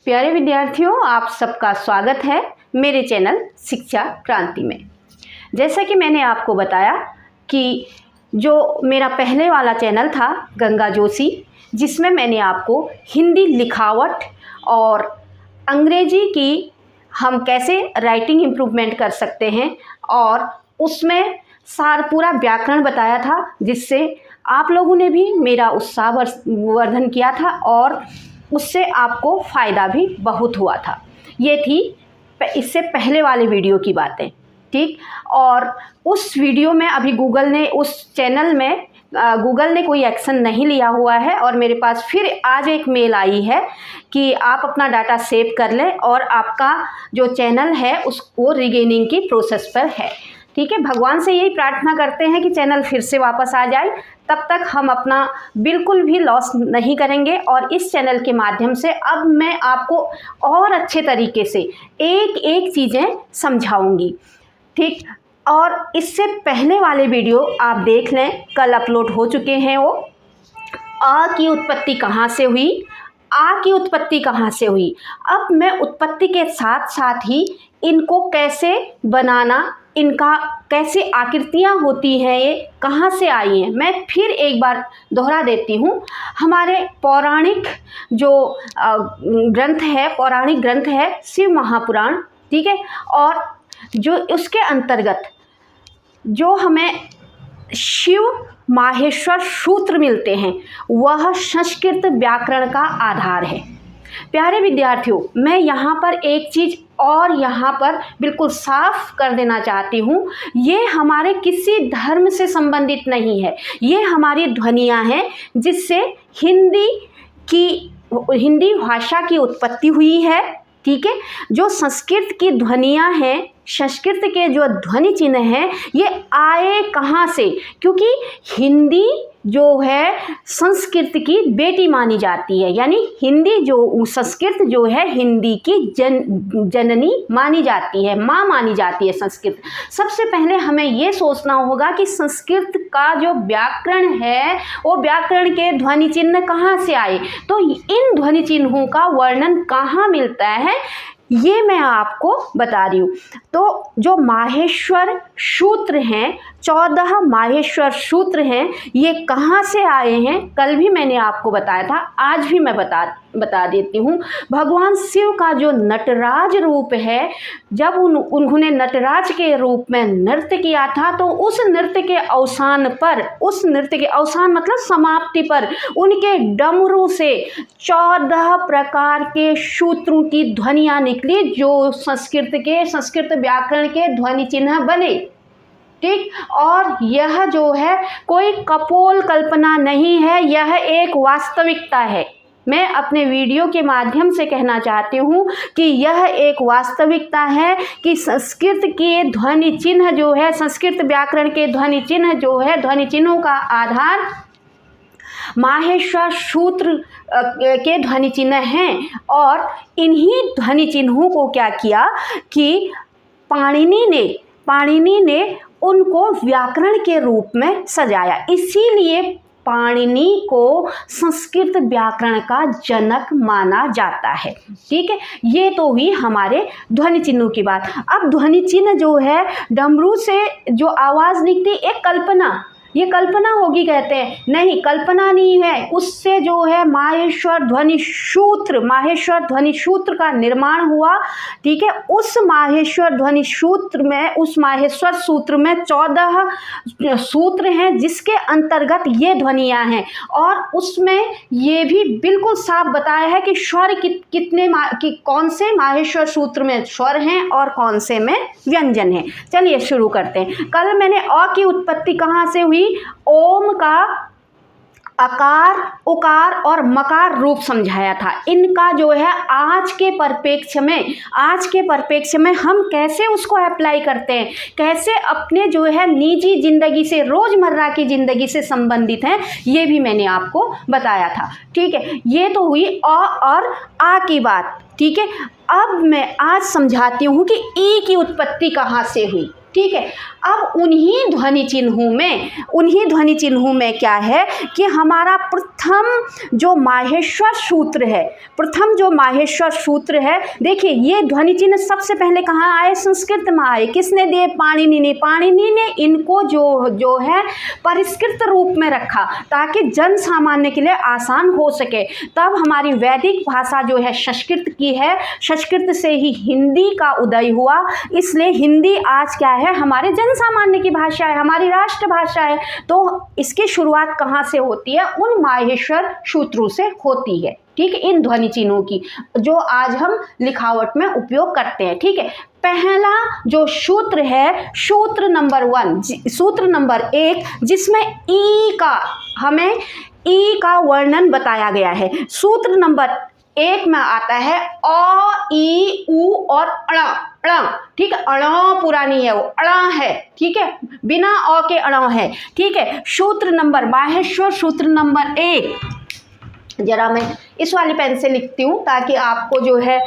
प्यारे विद्यार्थियों, आप सबका स्वागत है मेरे चैनल शिक्षा क्रांति में। जैसा कि मैंने आपको बताया कि जो मेरा पहले वाला चैनल था गंगा जोशी, जिसमें मैंने आपको हिंदी लिखावट और अंग्रेजी की हम कैसे राइटिंग इम्प्रूवमेंट कर सकते हैं और उसमें पूरा व्याकरण बताया था, जिससे आप लोगों ने भी मेरा उत्साह वर्धन किया था और उससे आपको फ़ायदा भी बहुत हुआ था। ये थी इससे पहले वाले वीडियो की बातें, ठीक। और उस वीडियो में अभी उस चैनल में गूगल ने कोई एक्शन नहीं लिया हुआ है और मेरे पास फिर आज एक मेल आई है कि आप अपना डाटा सेव कर लें और आपका जो चैनल है वो रिगेनिंग की प्रोसेस पर है, ठीक है। भगवान से यही प्रार्थना करते हैं कि चैनल फिर से वापस आ जाए। तब तक हम अपना बिल्कुल भी लॉस नहीं करेंगे और इस चैनल के माध्यम से अब मैं आपको और अच्छे तरीके से एक एक चीज़ें समझाऊंगी, ठीक। और इससे पहले वाले वीडियो आप देख लें, कल अपलोड हो चुके हैं। वो अ की उत्पत्ति कहाँ से हुई, आ की उत्पत्ति कहाँ से हुई। अब मैं उत्पत्ति के साथ साथ ही इनको कैसे बनाना, इनका कैसे आकृतियाँ होती हैं, ये कहाँ से आई हैं, मैं फिर एक बार दोहरा देती हूँ। हमारे पौराणिक जो पौराणिक ग्रंथ है शिव महापुराण, ठीक है। और जो उसके अंतर्गत जो हमें शिव माहेश्वर सूत्र मिलते हैं, वह संस्कृत व्याकरण का आधार है। प्यारे विद्यार्थियों, मैं यहाँ पर एक चीज़ और यहाँ पर बिल्कुल साफ कर देना चाहती हूँ। ये हमारे किसी धर्म से संबंधित नहीं है, ये हमारी ध्वनियाँ हैं जिससे हिंदी भाषा की उत्पत्ति हुई है, ठीक है। जो संस्कृत की ध्वनियाँ हैं, संस्कृत के जो ध्वनि चिन्ह हैं, ये आए कहाँ से? क्योंकि हिंदी जो है संस्कृत की बेटी मानी जाती है, यानी संस्कृत जो है हिंदी की जननी मानी जाती है, माँ मानी जाती है संस्कृत। सबसे पहले हमें ये सोचना होगा कि संस्कृत का जो व्याकरण है वो व्याकरण के ध्वनि चिन्ह कहाँ से आए, तो इन ध्वनि चिन्हों का वर्णन कहाँ मिलता है, ये मैं आपको बता रही हूँ। तो जो माहेश्वर सूत्र हैं, 14 माहेश्वर सूत्र हैं, ये कहाँ से आए हैं, कल भी मैंने आपको बताया था, आज भी मैं बता देती हूँ। भगवान शिव का जो नटराज रूप है, जब उन्होंने नटराज के रूप में नृत्य किया था, तो उस नृत्य के अवसान मतलब समाप्ति पर उनके डमरू से 14 प्रकार के सूत्रों की ध्वनियाँ निकली, जो संस्कृत व्याकरण के ध्वनि चिन्ह बने, ठीक। और यह जो है कोई कपोल कल्पना नहीं है, यह एक वास्तविकता है। मैं अपने वीडियो के माध्यम से कहना चाहती हूँ कि यह एक वास्तविकता है कि संस्कृत के ध्वनि चिन्ह जो है, संस्कृत व्याकरण के ध्वनि चिन्ह जो है, ध्वनि चिन्हों का आधार माहेश्वर सूत्र के ध्वनि चिन्ह हैं। और इन्हीं ध्वनि चिन्हों को क्या किया कि पाणिनि ने उनको व्याकरण के रूप में सजाया। इसीलिए पाणिनि को संस्कृत व्याकरण का जनक माना जाता है, ठीक है। ये तो हुई हमारे ध्वनि चिन्हों की बात। अब ध्वनि चिन्ह जो है, डमरू से जो आवाज़ निकली, एक ये कल्पना होगी कहते हैं, नहीं, कल्पना नहीं है। उससे जो है माहेश्वर ध्वनि सूत्र का निर्माण हुआ, ठीक है। उस माहेश्वर सूत्र में 14 सूत्र हैं, जिसके अंतर्गत ये ध्वनियाँ हैं। और उसमें ये भी बिल्कुल साफ बताया है कि स्वर कौन से माहेश्वर सूत्र में स्वर हैं और कौन से में व्यंजन हैं। चलिए शुरू करते हैं। कल मैंने अ की उत्पत्ति कहाँ से हुई, ओम का अकार, उकार और मकार रूप समझाया था। इनका जो है आज के परिप्रेक्ष्य में हम कैसे उसको अप्लाई करते हैं, कैसे अपने जो है निजी जिंदगी से, रोजमर्रा की जिंदगी से संबंधित हैं, ये भी मैंने आपको बताया था, ठीक है। ये तो हुई अ और आ की बात, ठीक है। अब मैं आज समझाती हूँ कि ई की उत्पत्ति कहाँ से हुई। ठीक है। अब उन्हीं ध्वनि चिन्हों में क्या है कि हमारा प्रथम जो माहेश्वर सूत्र है, देखिए ये ध्वनि चिन्ह सबसे पहले कहाँ आए? संस्कृत में आए। किसने दिए? पाणिनि ने इनको जो है परिष्कृत रूप में रखा ताकि जन सामान्य के लिए आसान हो सके। तब हमारी वैदिक भाषा जो है संस्कृत की है, संस्कृत से ही हिंदी का उदय हुआ। इसलिए हिंदी आज क्या है? हमारे जन सामान्य की भाषा है, हमारी राष्ट्रभाषा है। तो इसकी शुरुआत कहाँ से होती है? उन माहेश्वर सूत्रों से होती है, ठीक है, इन ध्वनि चिन्हों की जो आज हम लिखावट में उपयोग करते हैं, ठीक है। पहला जो सूत्र है, सूत्र नंबर 1, जिसमें हमें ई का वर्णन बताया गया है। सूत्र नंबर 1 में आता है अ, ई, उ और अण, ठीक है। अण पुरानी है, वो अण है, ठीक है, बिना अ के अण है, ठीक है। माहेश्वर सूत्र नंबर 1, जरा मैं इस वाली पेन से लिखती हूँ ताकि आपको जो है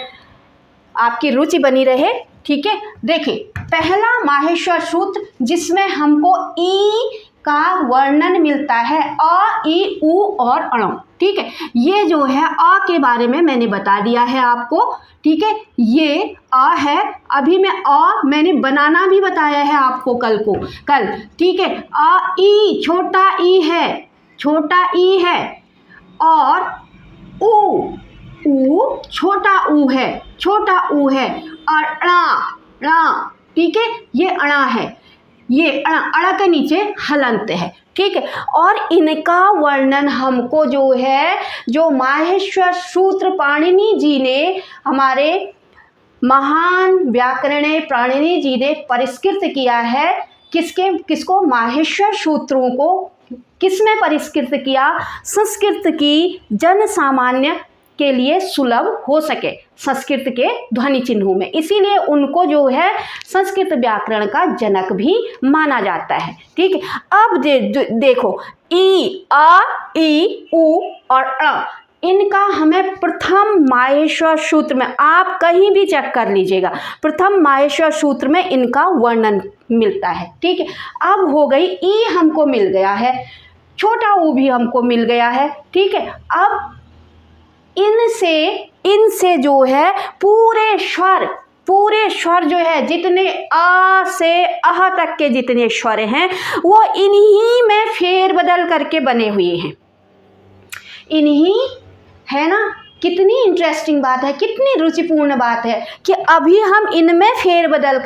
आपकी रुचि बनी रहे, ठीक है। देखिए पहला माहेश्वर सूत्र जिसमें हमको ई का वर्णन मिलता है, अ, ई, उ और अण, ठीक है। ये जो है अ के बारे में मैंने बता दिया है आपको, ठीक है। ये अ है, अभी मैंने बनाना भी बताया है आपको कल, ठीक है। अ, ई छोटा ई है और उ छोटा ऊ है और ण, ठीक है, ये अणा है, ये अणा के नीचे हलंत है, ठीक है। और इनका वर्णन हमको जो माहेश्वर सूत्र पाणिनि जी ने, हमारे महान व्याकरण पाणिनि जी ने परिष्कृत किया है। किसको? माहेश्वर सूत्रों को किसमें परिष्कृत किया? संस्कृत की जन सामान्य के लिए सुलभ हो सके, संस्कृत के ध्वनि चिन्हों में। इसीलिए उनको जो है संस्कृत व्याकरण का जनक भी माना जाता है, ठीक है। अब देखो ई, आ, ई, उ और अ, इनका हमें प्रथम माहेश्वर सूत्र में, आप कहीं भी चेक कर लीजिएगा, प्रथम माहेश्वर सूत्र में इनका वर्णन मिलता है, ठीक है। अब हो गई ई हमको मिल गया है, छोटा ऊ भी हमको मिल गया है, ठीक है। अब इनसे जो है पूरे स्वर जो है, जितने आ से अह तक के जितने स्वर हैं वो इन्हीं में फेरबदल करके बने हुए हैं, है ना। कितनी इंटरेस्टिंग बात है, कितनी रुचिपूर्ण बात है कि अभी हम इनमें फेरबदल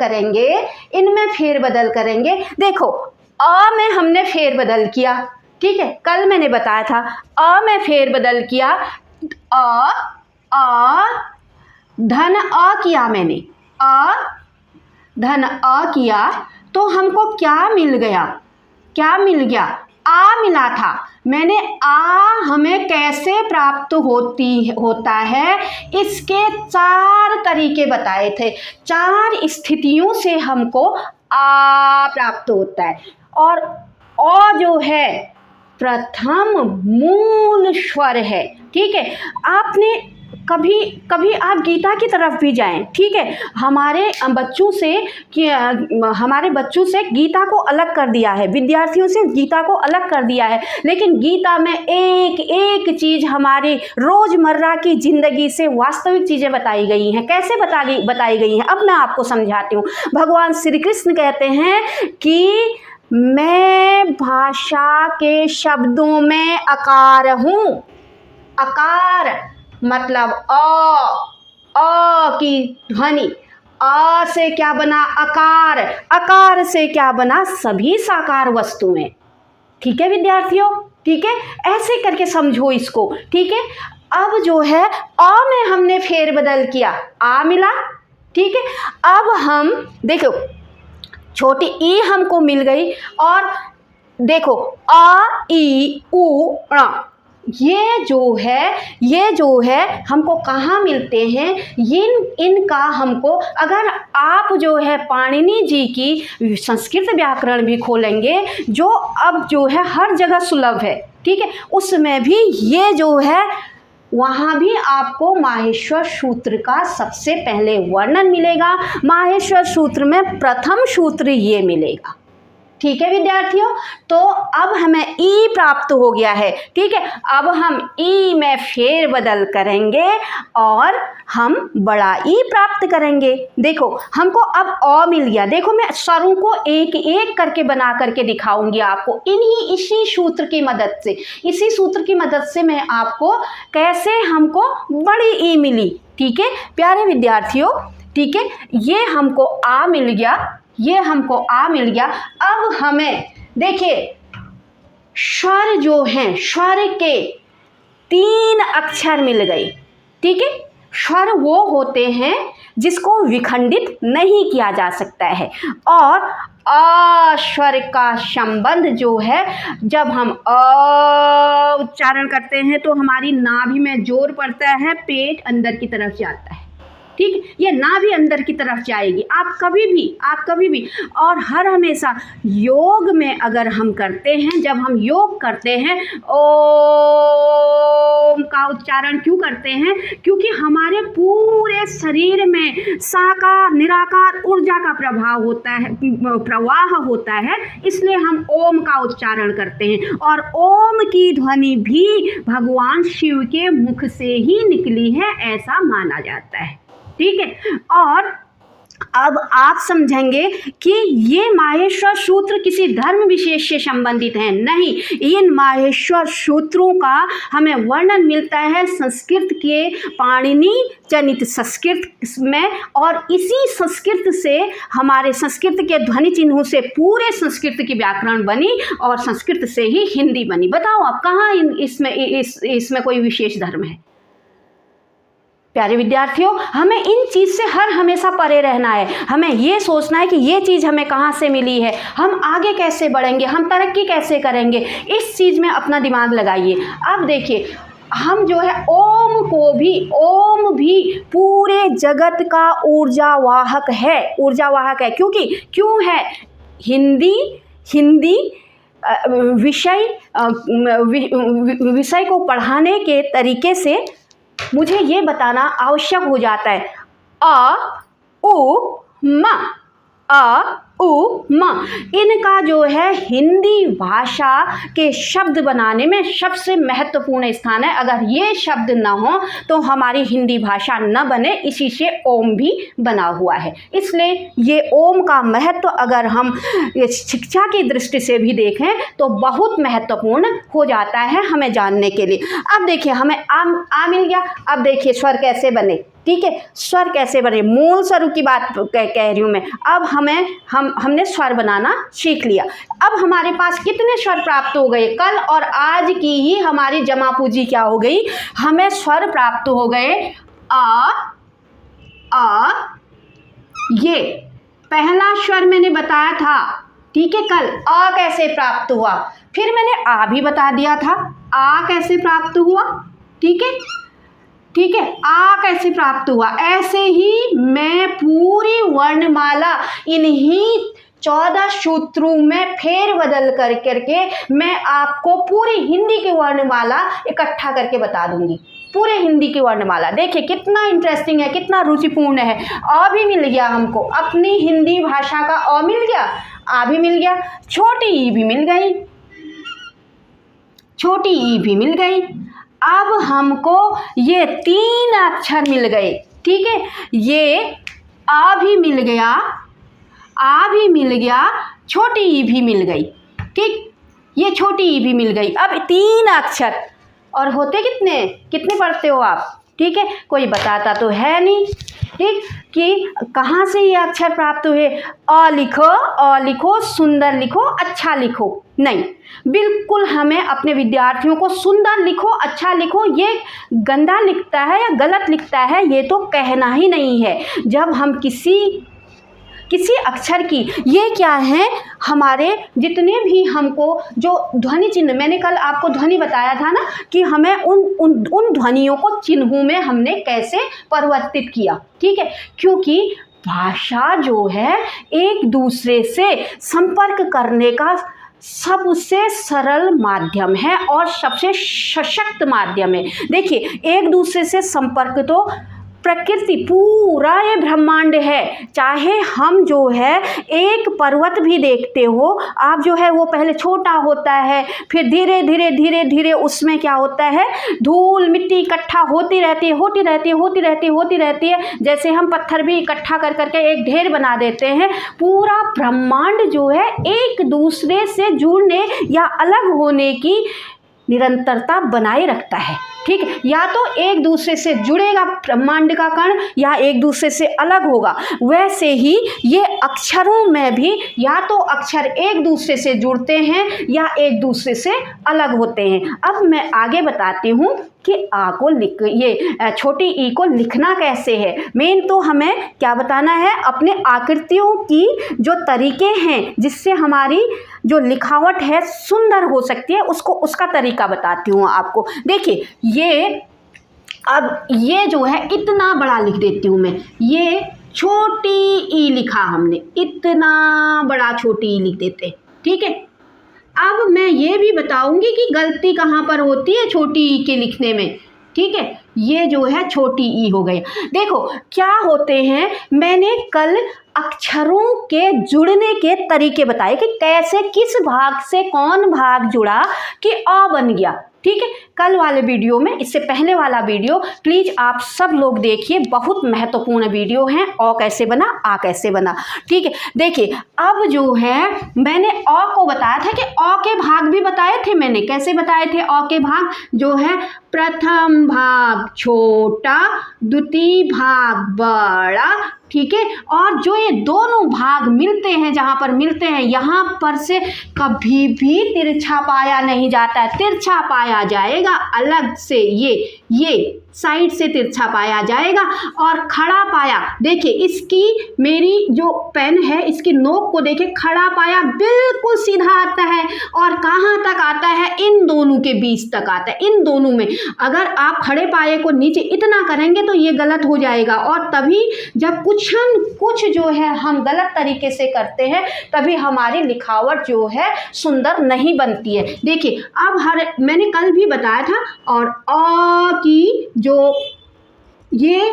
करेंगे। देखो अ में हमने फेरबदल किया, ठीक है, कल मैंने बताया था। अ में फेरबदल किया, धन अ किया मैंने, धन अ किया तो हमको क्या मिल गया? आ मिला था। मैंने हमें कैसे प्राप्त होता है, इसके 4 तरीके बताए थे। 4 स्थितियों से हमको आ प्राप्त होता है। और अ जो है प्रथम मूल स्वर है, ठीक है। आपने कभी आप गीता की तरफ भी जाएं, ठीक है। हमारे बच्चों से गीता को अलग कर दिया है, विद्यार्थियों से गीता को अलग कर दिया है, लेकिन गीता में एक चीज़ हमारी रोज़मर्रा की ज़िंदगी से वास्तविक चीज़ें बताई गई हैं। कैसे बताई गई हैं? अब मैं आपको समझाती हूँ। भगवान श्री कृष्ण कहते हैं कि मैं भाषा के शब्दों में अकार हूँ। अकार मतलब अ की ध्वनि, आ से क्या बना? अकार, अकार से क्या बना? सभी साकार वस्तुएं, ठीक है विद्यार्थियों, ठीक है। ऐसे करके समझो इसको, ठीक है। अब जो है अ में हमने फेरबदल किया, आ मिला, ठीक है। अब हम देखो छोटी ई हमको मिल गई और देखो आ, ई, उ, ण, ये जो है हमको कहाँ मिलते हैं? इनका हमको, अगर आप जो है पाणिनि जी की संस्कृत व्याकरण भी खोलेंगे, जो अब जो है हर जगह सुलभ है, ठीक है, उसमें भी ये जो है वहाँ भी आपको माहेश्वर सूत्र का सबसे पहले वर्णन मिलेगा। माहेश्वर सूत्र में प्रथम सूत्र ये मिलेगा। ठीक है विद्यार्थियों, तो अब हमें ई प्राप्त हो गया है। ठीक है, अब हम ई में फेरबदल करेंगे और हम बड़ा ई प्राप्त करेंगे। देखो हमको अब अ मिल गया। देखो मैं स्वरों को एक एक करके बना करके दिखाऊंगी आपको इसी सूत्र की मदद से। इसी सूत्र की मदद से मैं आपको कैसे हमको बड़ी ई मिली। ठीक है प्यारे विद्यार्थियों, ठीक है, ये हमको आ मिल गया, ये हमको आ मिल गया। अब हमें देखिए स्वर जो हैं, स्वर के 3 अक्षर मिल गए। ठीक है, स्वर वो होते हैं जिसको विखंडित नहीं किया जा सकता है। और अ स्वर का संबंध जो है, जब हम अ उच्चारण करते हैं तो हमारी नाभि में जोर पड़ता है, पेट अंदर की तरफ जाता है। ठीक, ये नाभि अंदर की तरफ जाएगी। आप कभी भी और हर हमेशा योग में अगर हम करते हैं, जब हम योग करते हैं ओम का उच्चारण क्यों करते हैं? क्योंकि हमारे पूरे शरीर में साकार निराकार ऊर्जा का प्रभाव होता है, प्रवाह होता है, इसलिए हम ओम का उच्चारण करते हैं। और ओम की ध्वनि भी भगवान शिव के मुख से ही निकली है, ऐसा माना जाता है। ठीक है, और अब आप समझेंगे कि ये माहेश्वर सूत्र किसी धर्म विशेष से संबंधित हैं। नहीं, इन माहेश्वर सूत्रों का हमें वर्णन मिलता है संस्कृत के पाणिनि जनित संस्कृत में, और इसी संस्कृत से, हमारे संस्कृत के ध्वनि चिन्हों से पूरे संस्कृत की व्याकरण बनी और संस्कृत से ही हिंदी बनी। बताओ आप कहाँ इसमें कोई विशेष धर्म है? प्यारे विद्यार्थियों, हमें इन चीज़ से हर हमेशा परे रहना है। हमें ये सोचना है कि ये चीज़ हमें कहाँ से मिली है, हम आगे कैसे बढ़ेंगे, हम तरक्की कैसे करेंगे, इस चीज़ में अपना दिमाग लगाइए। अब देखिए हम जो है ओम भी पूरे जगत का ऊर्जावाहक है, क्यों है? हिंदी विषय को पढ़ाने के तरीके से मुझे ये बताना आवश्यक हो जाता है। अ उ म इनका जो है हिंदी भाषा के शब्द बनाने में सबसे महत्वपूर्ण स्थान है। अगर ये शब्द न हो तो हमारी हिंदी भाषा न बने, इसी से ओम भी बना हुआ है। इसलिए ये ओम का महत्व अगर हम शिक्षा की दृष्टि से भी देखें तो बहुत महत्वपूर्ण हो जाता है हमें जानने के लिए। अब देखिए हमें आ मिल गया। अब देखिए स्वर कैसे बने। ठीक है, स्वर कैसे बने, मूल स्वरों की बात कह रही हूँ मैं। अब हमने स्वर बनाना सीख लिया। अब हमारे पास कितने स्वर प्राप्त हो गए? कल और आज की ही हमारी जमा पूंजी क्या हो गई? हमें स्वर प्राप्त हो गए। ये पहला स्वर मैंने बताया था। ठीक है, कल आ कैसे प्राप्त हुआ, फिर मैंने आ भी बता दिया था आ कैसे प्राप्त हुआ। ठीक है, आ कैसे प्राप्त हुआ। ऐसे ही मैं पूरी वर्णमाला इन्हीं 14 सूत्रों में फेर बदल करके मैं आपको पूरी हिंदी की वर्णमाला इकट्ठा करके बता दूंगी। पूरे हिंदी की वर्णमाला देखिए कितना इंटरेस्टिंग है, कितना रुचिपूर्ण है। अ भी मिल गया हमको, अपनी हिंदी भाषा का अ मिल गया, आ भी मिल गया, छोटी ई भी मिल गई। अब हमको ये 3 अक्षर मिल गए। ठीक है, ये आ भी मिल गया, छोटी ई भी मिल गई। ठीक, ये छोटी ई भी मिल गई। अब 3 अक्षर और होते कितने पढ़ते हो आप? ठीक है, कोई बताता तो है नहीं। ठीक, कि कहाँ से ये अक्षर प्राप्त हुए? अ लिखो, सुंदर लिखो, अच्छा लिखो। नहीं, बिल्कुल हमें अपने विद्यार्थियों को सुंदर लिखो, अच्छा लिखो, ये गंदा लिखता है या गलत लिखता है ये तो कहना ही नहीं है। जब हम किसी अक्षर की, ये क्या है, हमारे जितने भी हमको जो ध्वनि चिन्ह, मैंने कल आपको ध्वनि बताया था ना कि हमें उन ध्वनियों को चिन्हों में हमने कैसे परिवर्तित किया। ठीक है, क्योंकि भाषा जो है एक दूसरे से संपर्क करने का सबसे सरल माध्यम है और सबसे सशक्त माध्यम है। देखिए, एक दूसरे से संपर्क तो प्रकृति पूरा ये ब्रह्मांड है। चाहे हम जो है एक पर्वत भी देखते हो आप, जो है वो पहले छोटा होता है, फिर धीरे धीरे धीरे धीरे उसमें क्या होता है, धूल मिट्टी इकट्ठा होती रहती है, होती रहती है, होती रहती है, होती रहती है। जैसे हम पत्थर भी इकट्ठा कर करके एक ढेर बना देते हैं। पूरा ब्रह्मांड जो है एक दूसरे से जुड़ने या अलग होने की निरंतरता बनाए रखता है। ठीक है, या तो एक दूसरे से जुड़ेगा ब्रह्मांड का कण, या एक दूसरे से अलग होगा। वैसे ही ये अक्षरों में भी या तो अक्षर एक दूसरे से जुड़ते हैं या एक दूसरे से अलग होते हैं। अब मैं आगे बताती हूँ कि आ को लिख, ये छोटी ई को लिखना कैसे है। मेन तो हमें क्या बताना है, अपने आकृतियों की जो तरीके हैं जिससे हमारी जो लिखावट है सुंदर हो सकती है, उसका तरीका बताती हूँ आपको। देखिए, अब ये जो है इतना बड़ा लिख देती हूँ मैं, ये छोटी ई लिखा हमने, इतना बड़ा छोटी ई लिख देते। ठीक है, अब मैं ये भी बताऊंगी कि गलती कहाँ पर होती है छोटी ई के लिखने में। ठीक है, ये जो है छोटी ई हो गई। देखो क्या होते हैं, मैंने कल अक्षरों के जुड़ने के तरीके बताए कि कैसे किस भाग से कौन भाग जुड़ा कि अ बन गया। ठीक है, कल वाले वीडियो में, इससे पहले वाला वीडियो प्लीज़ आप सब लोग देखिए, बहुत महत्वपूर्ण वीडियो है। अ कैसे बना, आ कैसे बना। ठीक है, देखिए अब जो है मैंने अ को बताया था कि अ के भाग भी बताए थे मैंने। कैसे बताए थे अ के भाग, जो है प्रथम भाग छोटा, द्वितीय भाग बड़ा। ठीक है, और जो ये दोनों भाग मिलते हैं, जहाँ पर मिलते हैं यहाँ पर से कभी भी तिरछा पाया नहीं जाता है। तिरछा पाया जाएगा अलग से, ये साइड से तिरछा पाया जाएगा। और खड़ा पाया, देखिए इसकी, मेरी जो पेन है इसकी नोक को देखिए, खड़ा पाया बिल्कुल सीधा आता है। और कहाँ तक आता है, इन दोनों के बीच तक आता है। इन दोनों में अगर आप खड़े पाए को नीचे इतना करेंगे तो ये गलत हो जाएगा। और तभी जब कुछ जो है हम गलत तरीके से करते हैं, तभी हमारी लिखावट जो है सुंदर नहीं बनती है। देखिए अब मैंने कल भी बताया था, और अ की जो ये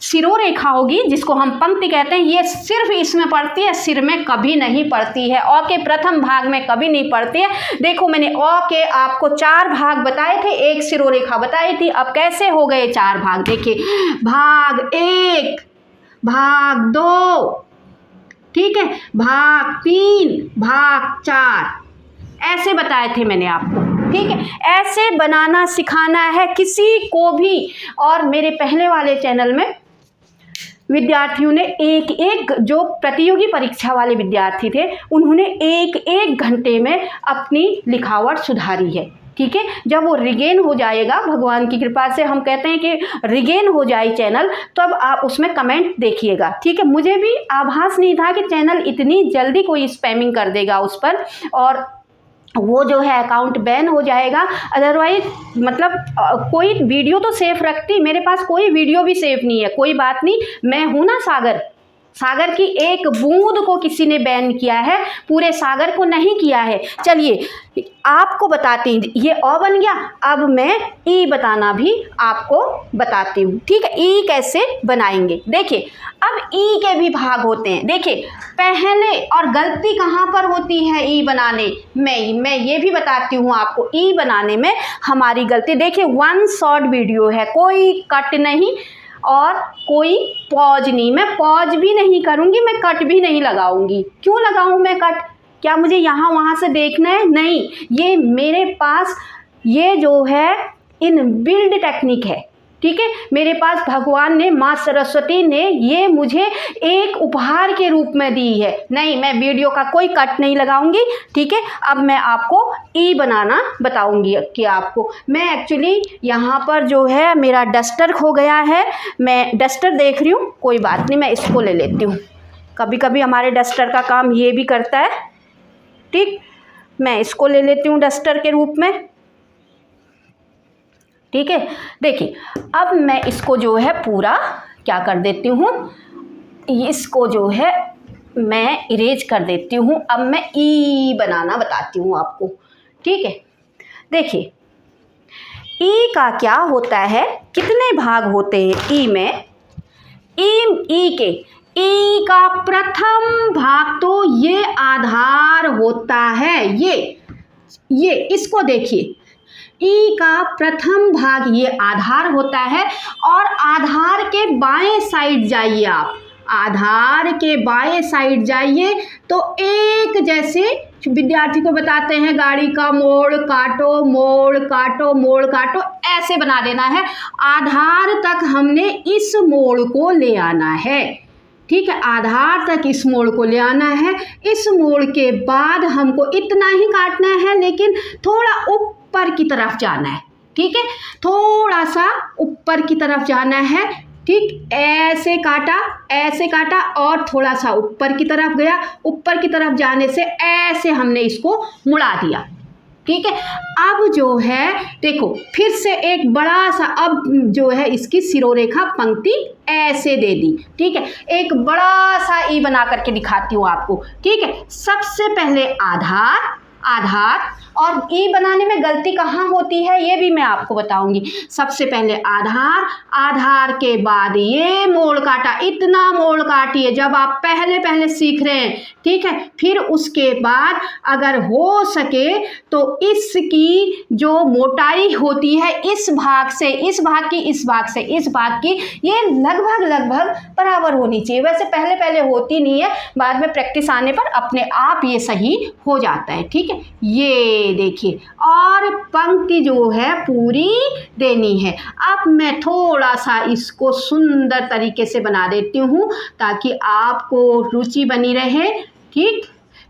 शिरोरेखा होगी जिसको हम पंक्ति कहते हैं, ये सिर्फ इसमें पड़ती है, सिर में कभी नहीं पड़ती है। अ के प्रथम भाग में कभी नहीं पड़ती है। देखो मैंने अ के आपको 4 भाग बताए थे, एक शिरोरेखा बताई थी। अब कैसे हो गए 4 भाग, देखिए भाग 1, भाग 2, ठीक है, भाग 3, भाग 4, ऐसे बताए थे मैंने आपको। ठीक है, ऐसे बनाना सिखाना है किसी को भी। और मेरे पहले वाले चैनल में विद्यार्थियों ने एक जो प्रतियोगी परीक्षा वाले विद्यार्थी थे, उन्होंने एक घंटे में अपनी लिखावट सुधारी है। ठीक है, जब वो रिगेन हो जाएगा, भगवान की कृपा से हम कहते हैं कि रिगेन हो जाए चैनल, तो अब आप उसमें कमेंट देखिएगा। ठीक है, मुझे भी आभास नहीं था कि चैनल इतनी जल्दी कोई स्पैमिंग कर देगा उस पर, और वो जो है अकाउंट बैन हो जाएगा। अदरवाइज मतलब कोई वीडियो तो सेफ रखती, मेरे पास कोई वीडियो भी सेफ नहीं है। कोई बात नहीं, मैं हूँ ना सागर की एक बूंद को किसी ने बैन किया है, पूरे सागर को नहीं किया है। चलिए आपको बताती हूँ, ये अ बन गया। अब मैं ई बताना भी आपको बताती हूँ। ठीक है, ई कैसे बनाएंगे। देखिए अब ई के भी भाग होते हैं। देखिए पहले, और गलती कहाँ पर होती है ई बनाने में, मैं ये भी बताती हूँ आपको। ई बनाने में हमारी गलती, देखिए 1 शॉर्ट वीडियो है, कोई कट नहीं और कोई पॉज नहीं। मैं पॉज भी नहीं करूँगी, मैं कट भी नहीं लगाऊंगी। क्यों लगाऊं मैं कट, क्या मुझे यहाँ वहाँ से देखना है? नहीं, ये मेरे पास ये जो है इनबिल्ड टेक्निक है। ठीक है, मेरे पास भगवान ने, माँ सरस्वती ने ये मुझे एक उपहार के रूप में दी है। नहीं, मैं वीडियो का कोई कट नहीं लगाऊंगी। ठीक है, अब मैं आपको ई बनाना बताऊंगी कि आपको, मैं एक्चुअली यहाँ पर जो है मेरा डस्टर खो गया है, मैं डस्टर देख रही हूँ, कोई बात नहीं, मैं इसको ले लेती हूँ। कभी कभी हमारे डस्टर का काम ये भी करता है। ठीक, मैं इसको ले लेती हूँ डस्टर के रूप में। ठीक है, देखिए अब मैं इसको जो है पूरा क्या कर देती हूँ, इसको जो है मैं इरेज कर देती हूँ। अब मैं ई बनाना बताती हूँ आपको, ठीक है। देखिए ई का क्या होता है, कितने भाग होते हैं ई में। ई का प्रथम भाग तो ये आधार होता है, ये इसको देखिए, ई का प्रथम भाग ये आधार होता है। और आधार के बाएं साइड जाइए आप, आधार के बाएं साइड जाइए तो एक जैसे विद्यार्थी को बताते हैं गाड़ी का मोड़ काटो, मोड़ काटो, मोड़ काटो, ऐसे बना देना है। आधार तक हमने इस मोड़ को ले आना है, ठीक है, आधार तक इस मोड़ को ले आना है। इस मोड़ के बाद हमको इतना ही काटना है, लेकिन थोड़ा ऊपर की तरफ जाना है, ठीक है, थोड़ा सा ऊपर की तरफ जाना है, ठीक। ऐसे काटा और थोड़ा सा ऊपर की तरफ गया, ऊपर की तरफ जाने से ऐसे हमने इसको मुड़ा दिया, ठीक है। अब जो है देखो फिर से एक बड़ा सा, अब जो है इसकी सिरोरेखा पंक्ति ऐसे दे दी, ठीक है। एक बड़ा सा ई बना करके दिखाती हूँ आपको, ठीक है। सबसे पहले आधार, और ई बनाने में गलती कहाँ होती है ये भी मैं आपको बताऊंगी। सबसे पहले आधार के बाद ये मोड़ काटा, इतना मोड़ काटिए जब आप पहले सीख रहे हैं, ठीक है। फिर उसके बाद अगर हो सके तो इसकी जो मोटाई होती है इस भाग से इस भाग की, इस भाग से इस भाग की, ये लगभग बराबर होनी चाहिए। वैसे पहले होती नहीं है, बाद में प्रैक्टिस आने पर अपने आप ये सही हो जाता है, ठीक है। ये देखिए, और पंक्ति जो है पूरी देनी है। अब मैं थोड़ा सा इसको सुंदर तरीके से बना देती हूँ ताकि आपको रुचि बनी रहे, ठीक।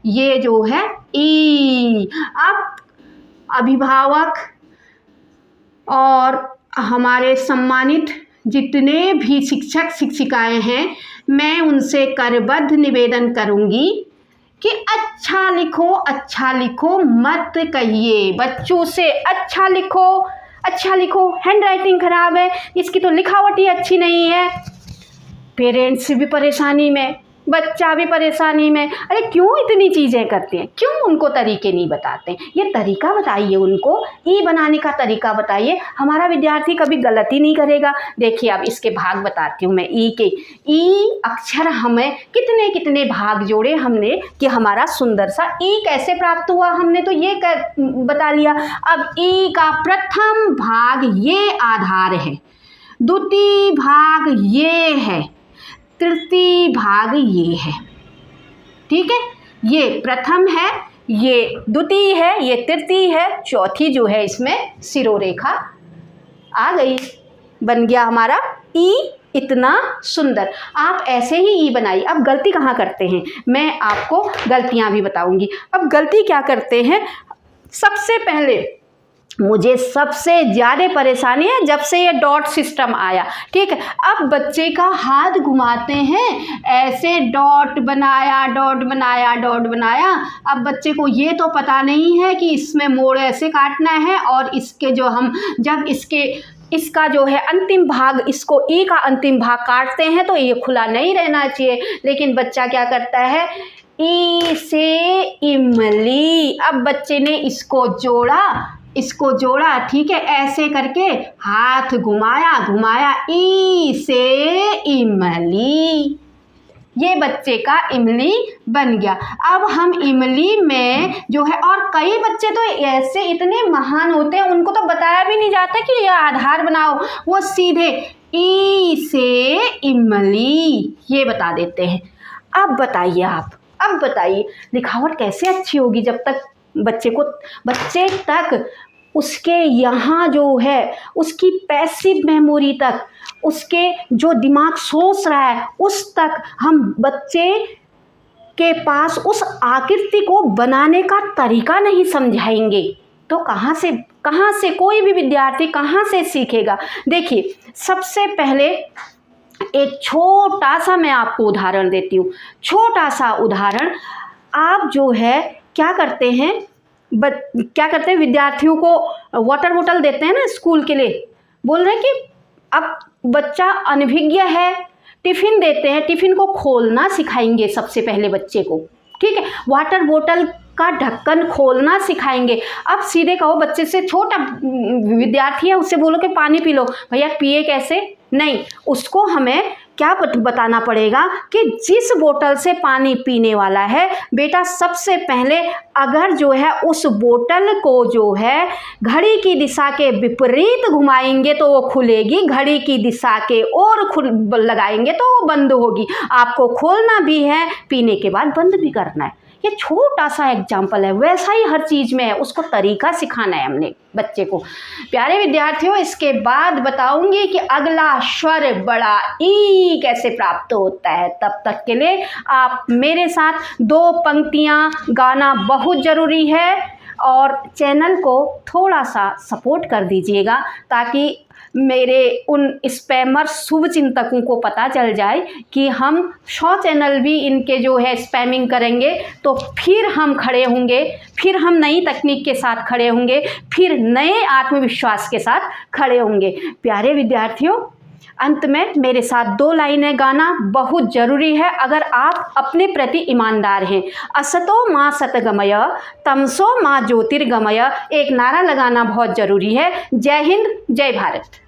ये जो है ई। अब अभिभावक और हमारे सम्मानित जितने भी शिक्षक शिक्षिकाएं हैं, मैं उनसे करबद्ध निवेदन करूँगी कि अच्छा लिखो मत कहिए बच्चों से। अच्छा लिखो, हैंडराइटिंग खराब है, इसकी तो लिखावट ही अच्छी नहीं है। पेरेंट्स भी परेशानी में, बच्चा भी परेशानी में। अरे क्यों इतनी चीज़ें करते हैं, क्यों उनको तरीके नहीं बताते? ये तरीका बताइए उनको, ई बनाने का तरीका बताइए, हमारा विद्यार्थी कभी गलती नहीं करेगा। देखिए अब इसके भाग बताती हूँ मैं ई के। ई अक्षर हमें कितने कितने भाग जोड़े हमने कि हमारा सुंदर सा ई कैसे प्राप्त हुआ, हमने तो ये बता लिया। अब ई का प्रथम भाग ये आधार है, द्वितीय भाग ये है, तृतीय भाग ये है, ठीक है। ये प्रथम है, ये द्वितीय है, ये तृतीय है, चौथी जो है इसमें सिरोरेखा आ गई, बन गया हमारा ई। इतना सुंदर आप ऐसे ही ई बनाइए। अब गलती कहाँ करते हैं, मैं आपको गलतियाँ भी बताऊंगी। अब गलती क्या करते हैं, सबसे पहले मुझे सबसे ज़्यादा परेशानी है जब से ये डॉट सिस्टम आया, ठीक है। अब बच्चे का हाथ घुमाते हैं, ऐसे डॉट बनाया। अब बच्चे को ये तो पता नहीं है कि इसमें मोड़ ऐसे काटना है, और इसके जो हम जब इसका जो है अंतिम भाग, इसको ई का अंतिम भाग काटते हैं तो ये खुला नहीं रहना चाहिए। लेकिन बच्चा क्या करता है, ई से इमली। अब बच्चे ने इसको जोड़ा, ठीक है, ऐसे करके हाथ घुमाया, ई से इमली, ये बच्चे का इमली बन गया। अब हम इमली में जो है, और कई बच्चे तो ऐसे इतने महान होते हैं उनको तो बताया भी नहीं जाता कि ये आधार बनाओ, वो सीधे ई से इमली ये बता देते हैं। अब बताइए लिखावट कैसे अच्छी होगी जब तक बच्चे तक उसके यहाँ जो है उसकी पैसिव मेमोरी तक, उसके जो दिमाग सोच रहा है उस तक हम बच्चे के पास उस आकृति को बनाने का तरीका नहीं समझाएंगे तो कहाँ से कोई भी विद्यार्थी कहाँ से सीखेगा। देखिए सबसे पहले एक छोटा सा मैं आपको उदाहरण देती हूँ। छोटा सा उदाहरण, आप जो है क्या करते हैं विद्यार्थियों को वाटर बोतल देते हैं ना स्कूल के लिए, बोल रहे हैं कि अब बच्चा अनभिज्ञ है टिफ़िन देते हैं, टिफ़िन को खोलना सिखाएंगे सबसे पहले बच्चे को, ठीक है। वाटर बोतल का ढक्कन खोलना सिखाएंगे। अब सीधे कहो बच्चे से, छोटा विद्यार्थी है उससे बोलो कि पानी पी लो, भैया पिए कैसे? नहीं, उसको हमें क्या बताना पड़ेगा कि जिस बोतल से पानी पीने वाला है बेटा, सबसे पहले अगर जो है उस बोतल को जो है घड़ी की दिशा के विपरीत घुमाएंगे तो वो खुलेगी, घड़ी की दिशा के ओर लगाएंगे तो वो बंद होगी। आपको खोलना भी है, पीने के बाद बंद भी करना है। ये छोटा सा एग्जाम्पल है, वैसा ही हर चीज़ में है, उसको तरीका सिखाना है हमने बच्चे को। प्यारे विद्यार्थियों, इसके बाद बताऊंगी कि अगला स्वर बड़ा ई कैसे प्राप्त होता है। तब तक के लिए आप मेरे साथ 2 पंक्तियां गाना बहुत ज़रूरी है, और चैनल को थोड़ा सा सपोर्ट कर दीजिएगा ताकि मेरे उन स्पैमर शुभ चिंतकों को पता चल जाए कि हम 100 चैनल भी इनके जो है स्पैमिंग करेंगे तो फिर हम खड़े होंगे, फिर हम नई तकनीक के साथ खड़े होंगे, फिर नए आत्मविश्वास के साथ खड़े होंगे। प्यारे विद्यार्थियों, अंत में मेरे साथ 2 लाइनें गाना बहुत ज़रूरी है अगर आप अपने प्रति ईमानदार हैं। असतो माँ सतगमय, तमसो माँ ज्योतिर्गमय, एक नारा लगाना बहुत ज़रूरी है। जय हिंद, जय भारत।